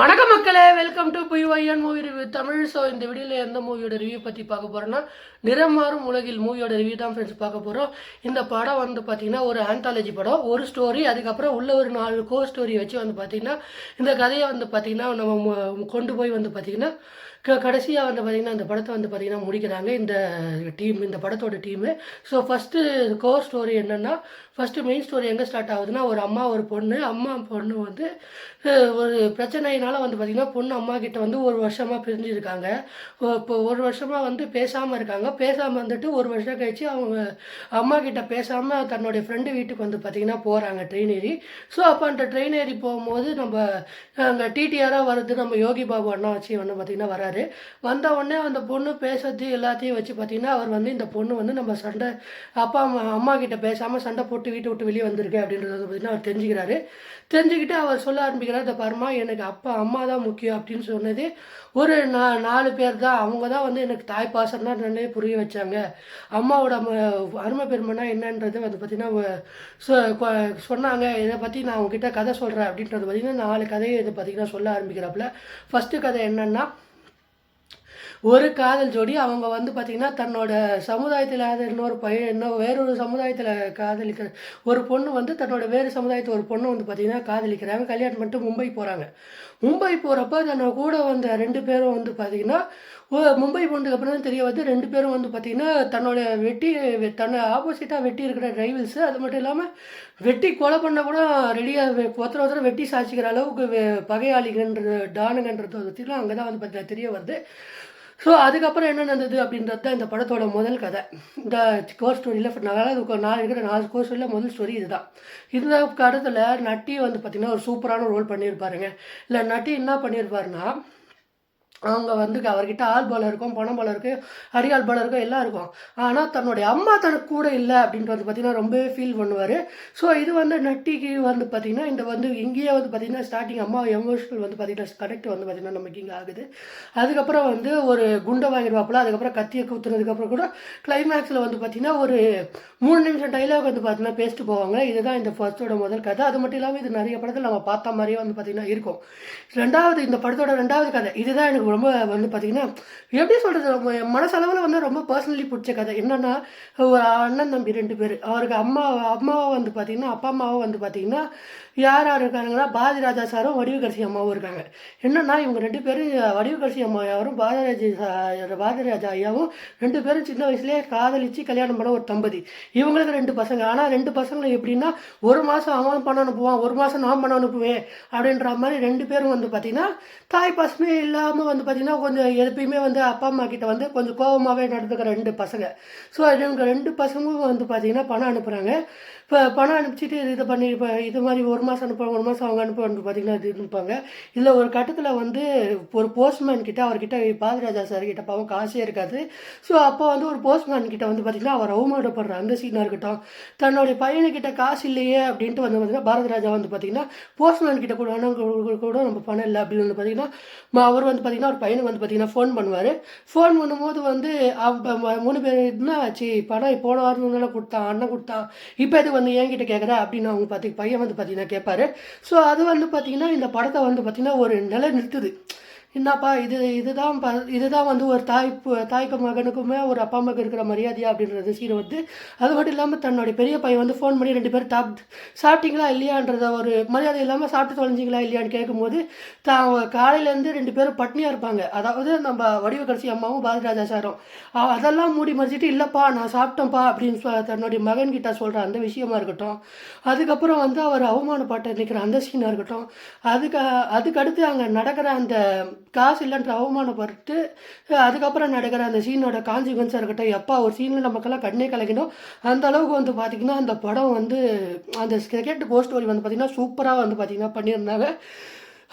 வணக்கம் மக்களே, welcome to PYN movie review Tamil. So இந்த வீடியோவில் எந்த மூவியோட ரிவ்யூ பற்றி பார்க்க போகிறோன்னா, நிறமாறும் உலகில் மூவியோட ரிவ்யூ தான் ஃப்ரெண்ட்ஸ் பார்க்க போகிறோம். இந்த படம் வந்து பார்த்திங்கன்னா ஒரு ஆந்தாலஜி படம், ஒரு ஸ்டோரி, அதுக்கப்புறம் உள்ள ஒரு 4 கோ ஸ்டோரி வச்சு வந்து பார்த்திங்கன்னா இந்த கதையை வந்து பார்த்திங்கன்னா நம்ம கொண்டு போய் வந்து பார்த்திங்கன்னா கடைசியாக வந்து பார்த்திங்கன்னா இந்த படத்தை வந்து பார்த்திங்கன்னா முடிக்கிறாங்க இந்த படத்தோட டீமு. ஸோ ஃபஸ்ட்டு கோ ஸ்டோரி என்னென்னா, ஃபஸ்ட்டு மெயின் ஸ்டோரி எங்கே ஸ்டார்ட் ஆகுதுன்னா, ஒரு அம்மா ஒரு பொண்ணு வந்து ஒரு பிரச்சனையினால வந்து பார்த்திங்கன்னா பொண்ணு அம்மா கிட்ட வந்து ஒரு வருஷமாக பிரிஞ்சுருக்காங்க. இப்போ ஒரு வருஷமாக வந்து பேசாமல் இருக்காங்க. பேசாமல் வந்துட்டு ஒரு வருஷம் கழித்து அவங்க அம்மா கிட்ட பேசாமல் தன்னுடைய ஃப்ரெண்டு வீட்டுக்கு வந்து பார்த்திங்கன்னா போகிறாங்க ட்ரெயின் ஏறி. ஸோ அப்போ அந்த ட்ரெயின் ஏறி போகும்போது நம்ம அங்கே டிடிஆராக வருது நம்ம யோகி பாபு அண்ணா வச்சு வந்து பார்த்திங்கன்னா வராரு. வந்த உடனே அந்த பொண்ணு பேசுறது எல்லாத்தையும் வச்சு பார்த்திங்கன்னா அவர் வந்து இந்த பொண்ணு வந்து நம்ம சண்டை அம்மா கிட்ட பேசாமல் சண்டை போட்டு வீட்டை விட்டு வெளியே வந்திருக்கு அப்படின்றது வந்து பார்த்திங்கன்னா அவர் தெரிஞ்சுக்கிட்டு அவர் சொல்ல ஆரம்பிக்கிறார், இந்த பரமா எனக்கு அம்மா தான் முக்கியம் அப்படின்னு சொன்னது ஒரு 4 பேர் தான். அவங்க தான் வந்து எனக்கு தாய் பாசம் தான் நல்லா புரிய வச்சாங்க. அம்மாவோட அருமை பெருமைனா என்னன்றது வந்து பார்த்திங்கன்னா சொன்னாங்க. இதை பற்றி நான் அவங்ககிட்ட கதை சொல்கிறேன் அப்படின்றது பார்த்திங்கன்னா 4 கதையை இதை பார்த்திங்கன்னா சொல்ல ஆரம்பிக்கிறாப்புல. ஃபஸ்ட்டு கதை என்னென்னா, ஒரு காதல் ஜோடி அவங்க வந்து பார்த்திங்கன்னா தன்னோட சமுதாயத்தில் வேறொரு சமுதாயத்தில் காதலிக்கிற ஒரு பொண்ணு வந்து தன்னோட வேறு சமுதாயத்தில் ஒரு பொண்ணு வந்து பார்த்திங்கன்னா காதலிக்கிறாங்க. கல்யாணம் பண்ணிட்டு மும்பை போகிறாங்க. மும்பை போகிறப்ப தன்னோட கூட வந்த 2 பேரும் வந்து பார்த்திங்கன்னா மும்பை போனதுக்கு அப்புறம் தான் தெரிய வந்து 2 பேரும் வந்து பார்த்திங்கன்னா தன்னை ஆப்போசிட்டாக வெட்டி இருக்கிற ரைவல்ஸு. அது மட்டும் இல்லாமல் வெட்டி கொலை பண்ண கூட ரெடியாக ஒருத்தர் வெட்டி சாய்ச்சிக்கிற அளவுக்கு பகையாளிகன்றது டானுங்கன்றது பற்றிலாம் அங்கே தான் வந்து பார்த்திங்கன்னா தெரிய வருது. ஸோ அதுக்கப்புறம் என்ன நடந்தது அப்படின்றது தான் இந்த படத்தோட முதல் கதை. இந்த கோர் ஸ்டோரியில் இருக்கிற 4 கோர் ஸ்டோரியில் முதல் ஸ்டோரி இதுதான். இந்த படத்தில் நட்டி வந்து பார்த்திங்கன்னா ஒரு சூப்பரான ரோல் பண்ணியிருப்பாருங்க. இல்லை நட்டி என்ன பண்ணியிருப்பாருன்னா, அவங்க வந்து அவர்கிட்ட ஆள் பலம் இருக்கும், பணம் பலம் இருக்குது, அடியாள் பலம் இருக்கும், எல்லாம் இருக்கும். ஆனால் தன்னுடைய அம்மா தனக்கு கூட இல்லை அப்படின்றது பார்த்திங்கன்னா ரொம்பவே ஃபீல் பண்ணுவார். ஸோ இது வந்து நட்டிக்கு வந்து பார்த்திங்கன்னா இங்கேயே வந்து பார்த்திங்கன்னா ஸ்டார்டிங் அம்மா எமோஷனல் வந்து பார்த்திங்கன்னா கனெக்ட் வந்து பார்த்திங்கன்னா நமக்கு இங்கே ஆகுது. அதுக்கப்புறம் வந்து ஒரு குண்டை வாங்கிடுவாப்புல. அதுக்கப்புறம் கத்தியை குத்துனதுக்கப்புறம் கூட கிளைமேக்ஸில் வந்து பார்த்திங்கன்னா ஒரு 3 நிமிஷம் டைலாக் வந்து பார்த்திங்கன்னா பேசிட்டு போவாங்க. இதுதான் இந்த ஃபர்ஸ்ட்டோட முதல் கதை. அது மட்டும் இல்லாமல் இது நிறைய படத்தில் நம்ம பார்த்த மாதிரியே வந்து பார்த்திங்கன்னா இருக்கும். இந்த படத்தோட 2வது கதை இதுதான் எனக்கு ரொம்ப வந்து பார்த்திங்கன்னா எப்படி சொல்கிறது, என் மனசளவில் வந்து ரொம்ப பர்சனலி பிடிச்ச கதை. என்னென்னா, ஒரு அண்ணன் தம்பி 2 பேர். அவருக்கு அம்மாவை வந்து பார்த்திங்கன்னா அப்பா அம்மாவை வந்து பார்த்திங்கன்னா யார் இருக்காங்கன்னா பாரதிராஜா சாரும் வடிவுக்கரசி அம்மாவும் இருக்காங்க. என்னென்னா இவங்க 2 பேரும் வடிவுக்கரசி அம்மா யாரும் பாரதிராஜா ஐயாவும் 2 பேரும் சின்ன வயசுலேயே காதலித்து கல்யாணம் பண்ண ஒரு தம்பதி. இவங்களுக்கு 2 பசங்க. ஆனால் 2 பசங்களும் எப்படின்னா, ஒரு மாதம் அவன் பணம் அனுப்புவான், ஒரு மாதம் நான் பணம் அனுப்புவேன் அப்படின்ற மாதிரி 2 பேரும் வந்து பார்த்திங்கன்னா தாய் பாசமே இல்லாமல் வந்து பார்த்திங்கன்னா கொஞ்சம் எப்பயுமே வந்து அப்பா அம்மா கிட்ட வந்து கொஞ்சம் கோபமாகவே நடந்துக்கிற 2 பசங்க. ஸோ இவங்க 2 பசங்களும் வந்து பார்த்திங்கன்னா பணம் அனுப்புகிறாங்க. இப்போ பணம் அனுப்பிச்சிட்டு இப்போ இது மாதிரி ஒரு மாதம் அனுப்புவாங்க, ஒரு மாதம் அவங்க அனுப்புவாங்க பார்த்திங்கன்னா இது அனுப்புவாங்க. இதில் ஒரு கட்டத்தில் வந்து ஒரு போஸ்ட்மேன் கிட்ட அவர்கிட்ட பாரதிராஜா சார் கிட்ட பாவம் காசே இருக்காது. ஸோ அப்போ வந்து ஒரு போஸ்ட்மேன் கிட்ட வந்து பார்த்திங்கன்னா அவர் அவமானப்படுற அந்த சீனாக இருக்கட்டும், தன்னுடைய பையனுக்கிட்ட காசு இல்லையே அப்படின்ட்டு வந்து பார்த்திங்கன்னா பாரதிராஜா வந்து பார்த்திங்கன்னா போஸ்ட்மேன் கிட்ட கூட நம்ம பணம் இல்லை அப்படின்னு வந்து பார்த்திங்கன்னா அவர் வந்து பார்த்திங்கன்னா ஒரு பையனுக்கு வந்து பார்த்திங்கன்னா ஃபோன் பண்ணுவார். ஃபோன் பண்ணும்போது வந்து 3 பேர் என்ன ஆச்சு, பணம் போன வாரம் தானே கொடுத்தான், அண்ணன் கொடுத்தான், இப்போ இது வந்து என்கிட்ட கேட்குற அப்படின்னு அவங்க பையன் வந்து பார்த்திங்கன்னா கேட்பாரு. ஸோ அது வந்து பார்த்திங்கன்னா இந்த படத்தை வந்து பார்த்திங்கன்னா ஒரு நிலை நிறுத்துது. என்னப்பா இதுதான் வந்து ஒரு தாய்க்கு மகனுக்குமே ஒரு அப்பா அம்மாவுக்கு இருக்கிற மரியாதையா அப்படின்றது சீனை வந்து. அது மட்டும் இல்லாமல் தன்னுடைய பெரிய பையன் வந்து ஃபோன் பண்ணி 2 பேரும் சாப்பிட்டீங்களா இல்லையான்றத ஒரு மரியாதை இல்லாமல் சாப்பிட்டு தொலைஞ்சிங்களா இல்லையான்னு கேட்கும்போது காலையிலேருந்து 2 பேரும் பட்னியாக இருப்பாங்க. அதாவது நம்ம வடிவக்கரசி அம்மாவும் பாரதிராஜா சாரும் அதெல்லாம் மூடி மறைச்சிட்டு இல்லைப்பா நான் சாப்பிட்டேன்ப்பா அப்படின்னு தன்னுடைய மகன்கிட்ட சொல்கிற அந்த விஷயமா இருக்கட்டும். அதுக்கப்புறம் வந்து அவர் அவமானப்பட்டு நிற்கிற அந்த சீனாக இருக்கட்டும். அதுக்கடுத்து அங்கே நடக்கிற அந்த காசு இல்லைன்ற அவமானப்பட்டு அதுக்கப்புறம் நடக்கிற அந்த சீனோட கான்சிக்வன்ஸாக இருக்கட்டும். எப்பா ஒரு சீனில் நமக்கெல்லாம் கண்ணே கலக்கணும் அந்த அளவுக்கு வந்து பார்த்திங்கன்னா அந்த படம் வந்து அந்த செகண்ட் கோ ஸ்டோரி வந்து பார்த்திங்கன்னா சூப்பராக வந்து பார்த்திங்கன்னா பண்ணியிருந்தாங்க.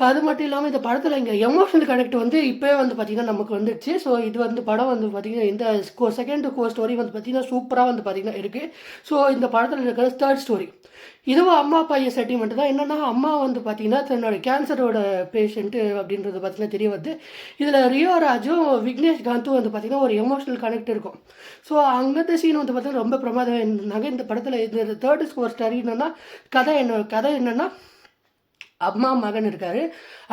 அது மட்டும் இல்லாமல் இந்த படத்தில் இங்கே எமோஷனல் கனெக்ட் வந்து இப்போயே வந்து பார்த்திங்கன்னா நமக்கு வந்துடுச்சு. ஸோ இது வந்து படம் வந்து பார்த்திங்கன்னா இந்த செகண்ட் கோ ஸ்டோரி வந்து பார்த்திங்கன்னா சூப்பராக வந்து பார்த்திங்கன்னா இருக்குது. ஸோ இந்த படத்தில் இருக்கிற 3rd ஸ்டோரி இதுவும் அம்மா பையன் செட்டில்மெண்ட் தான். என்னென்னா அம்மா வந்து பார்த்திங்கன்னா தன்னோட கேன்சரோட பேஷண்ட்டு அப்படின்றது பார்த்திங்கன்னா தெரிய வருது. இதில் ரியோ ராஜும் விக்னேஷ் காந்தும் வந்து பார்த்திங்கன்னா ஒரு எமோஷனல் கனெக்ட் இருக்கும். ஸோ அங்கத்த சீன் வந்து பார்த்திங்கன்னா ரொம்ப பிரமாதம் இருந்தாங்க. இந்த படத்தில் இந்த 3rd ஸ்டோரி என்னென்னா கதை என்னென்னா அம்மா மகன் இருக்கார்.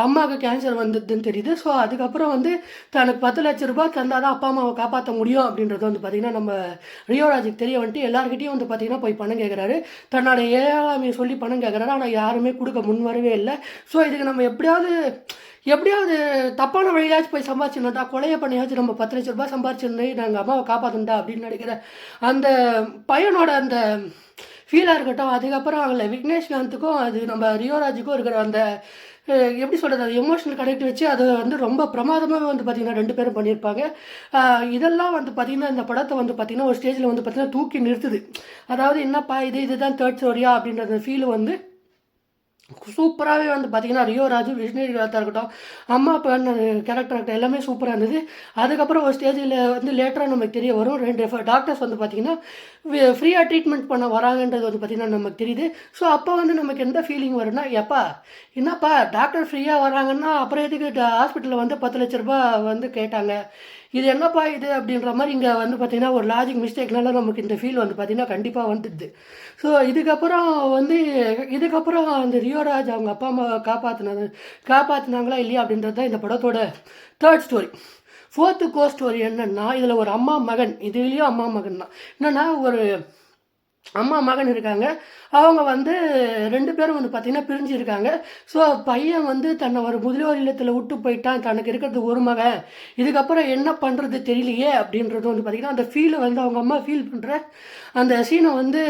அம்மாவுக்கு கேன்சர் வந்ததுன்னு தெரியுது. ஸோ அதுக்கப்புறம் வந்து தனக்கு 10,00,000 தந்தால் தான் அப்பா அம்மாவை காப்பாற்ற முடியும் அப்படின்றது வந்து பார்த்திங்கன்னா நம்ம ரியோராஜுக்கு தெரிய வந்துட்டு எல்லாருக்கிட்டையும் வந்து பார்த்திங்கன்னா போய் பணம் கேட்குறாரு. தன்னோட ஏழாமையை சொல்லி பணம் கேட்குறாரு. ஆனால் யாருமே கொடுக்க முன் வரவே இல்லை. ஸோ இதுக்கு நம்ம எப்படியாவது தப்பான வழியாச்சும் போய் சம்பாதிச்சிடணும்டா, கொலையை பண்ணியாச்சும் நம்ம 10,00,000 சம்பாதிச்சிருந்து நாங்கள் அம்மாவை காப்பாற்றணும்டா அப்படின்னு நினைக்கிறேன். அந்த பையனோட அந்த ஃபீலாக இருக்கட்டும். அதுக்கப்புறம் அதில் விக்னேஷ்காந்துக்கும் அது நம்ம ரியோராஜுக்கும் இருக்கிற அந்த எப்படி சொல்கிறது, அது எமோஷனல் கனெக்ட் வச்சு அது வந்து ரொம்ப பிரமாதமாக வந்து பார்த்திங்கன்னா 2 பேரும் பண்ணியிருப்பாங்க. இதெல்லாம் வந்து பார்த்திங்கன்னா இந்த படத்தை வந்து பார்த்திங்கன்னா ஒரு ஸ்டேஜில் வந்து பார்த்திங்கன்னா தூக்கி நிறுத்துது. அதாவது என்னப்பா இதுதான் தேர்ட் ஸ்டோரியா அப்படின்ற ஃபீல் வந்து சூப்பராகவே வந்து பார்த்திங்கன்னா ரியோராஜு, விஷ்ணுராஜா இருக்கட்டும், அம்மா பண்ண கேரக்டர் இருக்கட்டும் எல்லாமே சூப்பராக இருந்தது. அதுக்கப்புறம் ஒரு ஸ்டேஜில் வந்து லேட்டராக நமக்கு தெரிய வரும் 2 டாக்டர்ஸ் வந்து பார்த்திங்கன்னா ஃப்ரீயாக ட்ரீட்மெண்ட் பண்ண வராங்கன்றது வந்து பார்த்திங்கன்னா நமக்கு தெரியுது. ஸோ அப்போ வந்து நமக்கு எந்த ஃபீலிங் வரும்னா, என்னப்பா டாக்டர் ஃப்ரீயாக வராங்கன்னா அப்புறம் எதுக்கு ஹாஸ்பிட்டலில் வந்து 10,00,000 வந்து கேட்டாங்க, இது என்னப்பா இது அப்படின்ற மாதிரி இங்கே வந்து பார்த்திங்கன்னா ஒரு லாஜிக் மிஸ்டேக்னால நமக்கு இந்த ஃபீல் வந்து பார்த்திங்கன்னா கண்டிப்பாக வந்துடுது. ஸோ இதுக்கப்புறம் அந்த ரியோராஜ் அவங்க அப்பா அம்மாவை காப்பாற்றினாங்களா இல்லையா அப்படின்றது தான் இந்த படத்தோட தேர்ட் ஸ்டோரி. ஃபோர்த்து ஸ்டோரி என்னென்னா, இதில் ஒரு அம்மா மகன், இதுலேயும் அம்மா மகன் தான். என்னென்னா ஒரு அம்மா மகன் இருக்காங்க. அவங்க வந்து 2 பேரும் வந்து பார்த்திங்கன்னா பிரிஞ்சிருக்காங்க. ஸோ பையன் வந்து தன்னை ஒரு முதியோர் இல்லத்தில் விட்டு போயிட்டான். தனக்கு இருக்கிறது ஒரு மகன், இதுக்கப்புறம் என்ன பண்ணுறது தெரியலையே அப்படின்றது வந்து பார்த்திங்கன்னா அந்த ஃபீலை வந்து அவங்க அம்மா ஃபீல் பண்ணுற அந்த சீனை வந்து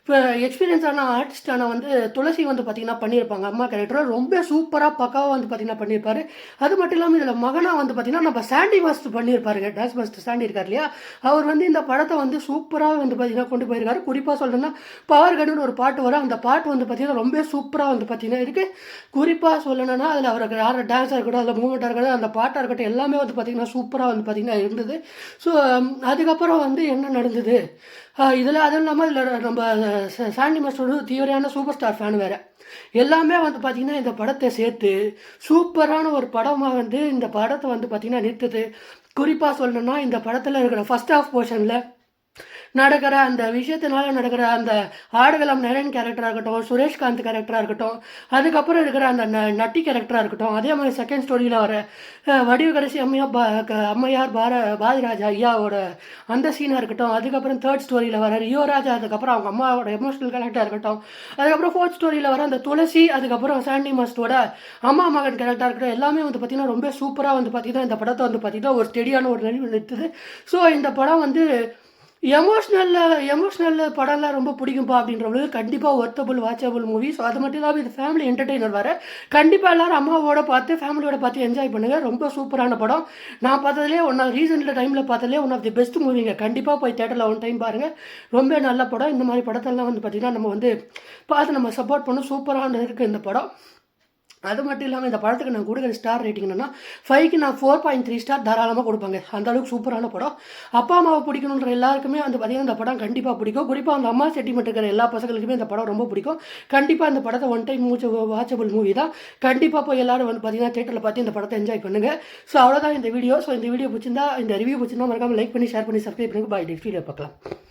இப்போ எக்ஸ்பீரியன்ஸான ஆர்டிஸ்டான வந்து துளசி வந்து பார்த்திங்கன்னா பண்ணியிருப்பாங்க. அம்மா கேரக்டர் ரொம்ப சூப்பராக பக்காவாக வந்து பார்த்திங்கன்னா பண்ணியிருப்பார். அது மட்டும் இல்லாமல் இதில் மகனாக வந்து பார்த்திங்கன்னா நம்ம சாண்டி மாஸ்டர் பண்ணியிருப்பாருங்க. டான்ஸ் மாஸ்டர் சாண்டி இருக்கார் இல்லையா, அவர் வந்து இந்த படத்தை வந்து சூப்பராக வந்து பார்த்திங்கன்னா கொண்டு போயிருக்காரு. குறிப்பாக சொல்லணும்னா பவர் கன்னு ஒரு பாட்டு வரும். அந்த பாட்டு வந்து பார்த்திங்கன்னா ரொம்ப சூப்பராக வந்து பார்த்திங்கன்னா இருக்குது. குறிப்பாக சொல்லணும்னா அதில் அவருக்கு யார் டான்ஸாக இருக்கட்டும், அதில் மூமெண்ட்டாக இருக்கட்டும், அந்த பாட்டாக இருக்கட்டும் எல்லாமே வந்து பார்த்திங்கன்னா சூப்பராக வந்து பார்த்திங்கன்னா இருந்தது. ஸோ அதுக்கப்புறம் வந்து என்ன நடந்தது இதில், அதுவும் இல்லாமல் இதில் நம்ம சாண்டி மாஸ்டரோட தீவிரமான சூப்பர் ஸ்டார் ஃபேன் வேறு. எல்லாமே வந்து பார்த்திங்கன்னா இந்த படத்தை சேர்த்து சூப்பரான ஒரு படமாக வந்து இந்த படத்தை வந்து பார்த்திங்கன்னா நிறுத்துது. குறிப்பாக சொல்லணும்னா இந்த படத்தில் இருக்கிற ஃபஸ்ட் ஹாஃப் போர்ஷனில் நடக்கிற அந்த விஷயத்தினால நடக்கிற அந்த ஆடுகளம் நரேன் கேரக்டராக இருக்கட்டும், சுரேஷ்காந்த் கேரக்டராக இருக்கட்டும், அதுக்கப்புறம் இருக்கிற அந்த நட்டி கேரக்டராக இருக்கட்டும், அதே மாதிரி செகண்ட் ஸ்டோரியில் வர வடிவு கடைசி அம்மையார் பாரதிராஜா ஐயாவோட அந்த சீனாக இருக்கட்டும், அதுக்கப்புறம் தேர்ட் ஸ்டோரியில் வர ரியோராஜா, அதுக்கப்புறம் அவங்க அம்மாவோட எமோஷனல் கேரக்டராக இருக்கட்டும், அதுக்கப்புறம் ஃபோர்த் ஸ்டோரியில் வர அந்த துளசி, அதுக்கப்புறம் சாண்டி மாஸ்டரோட அம்மா மகன் கேரக்டராக இருக்கட்டும், எல்லாமே வந்து பார்த்திங்கன்னா ரொம்ப சூப்பராக வந்து பார்த்திங்கன்னா இந்த படத்தை வந்து பார்த்திங்கன்னா ஒரு ஸ்டெடியான ஒரு நிலையில் நிறுத்துது. ஸோ இந்த படம் வந்து எமோஷ்னல் படம்லாம் ரொம்ப பிடிக்கும்பா அப்படின்றவங்களுக்கு கண்டிப்பாக ஒர்த்தபுள் வாட்சபிள் மூவி. ஸோ அது மட்டும் இல்லாமல் இது ஃபேமிலி என்டர்டெய்னர் வர கண்டிப்பாக எல்லோரும் அம்மாவோட பார்த்து ஃபேமிலியோட பார்த்து என்ஜாய் பண்ணுங்கள். ரொம்ப சூப்பரான படம். நான் பார்த்ததுலேயே ரீசெண்ட் டைமில் பார்த்ததுலேயே ஒன் ஆஃப் தி பெஸ்ட் மூவிங்க. கண்டிப்பாக போய் தேட்டரில் ஒன் டைம் பாருங்கள். ரொம்ப நல்ல படம். இந்த மாதிரி படத்தெல்லாம் வந்து பார்த்திங்கன்னா நம்ம வந்து பார்த்து நம்ம சப்போர்ட் பண்ணோம். சூப்பரான இருக்குது இந்த படம். அது மட்டும் இல்லாமல் இந்த படத்துக்கு நான் கொடுக்குற ஸ்டார் ரேட்டிங் என்னன்னா 5க்கு நான் 4.3 ஸ்டார் தாராளமாக கொடுப்பாங்க. அந்த அளவுக்கு சூப்பரான படம். அப்பா அம்மாவை பிடிக்கணுன்ற எல்லாருக்குமே வந்து பார்த்திங்கன்னா இந்த படம் கண்டிப்பாக பிடிக்கும். குறிப்பாக அந்த அம்மா சென்டிமெண்ட் இருக்கிற எல்லா பசங்களுக்குமே இந்த படம் ரொம்ப பிடிக்கும். கண்டிப்பாக இந்த படத்தை ஒன் டைம் வாட்சபிள் மூவி தான். கண்டிப்பாக போய் எல்லாரும் வந்து பார்த்திங்கன்னா தேட்டரில் பார்த்து இந்த படத்தை என்ஜாய் பண்ணுங்கள். ஸோ அவ்வளோதான் இந்த வீடியோ. ஸோ இந்த வீடியோ பிடிச்சிருந்தா, இந்த ரிவ்யூ பிடிச்சிருந்தா மறக்காமல் லைக் பண்ணி ஷேர் பண்ணி சப்ஸ்கிரைப் பண்ணுங்கள். பாய். நெக்ஸ்ட் வீடியோ பார்க்கலாம்.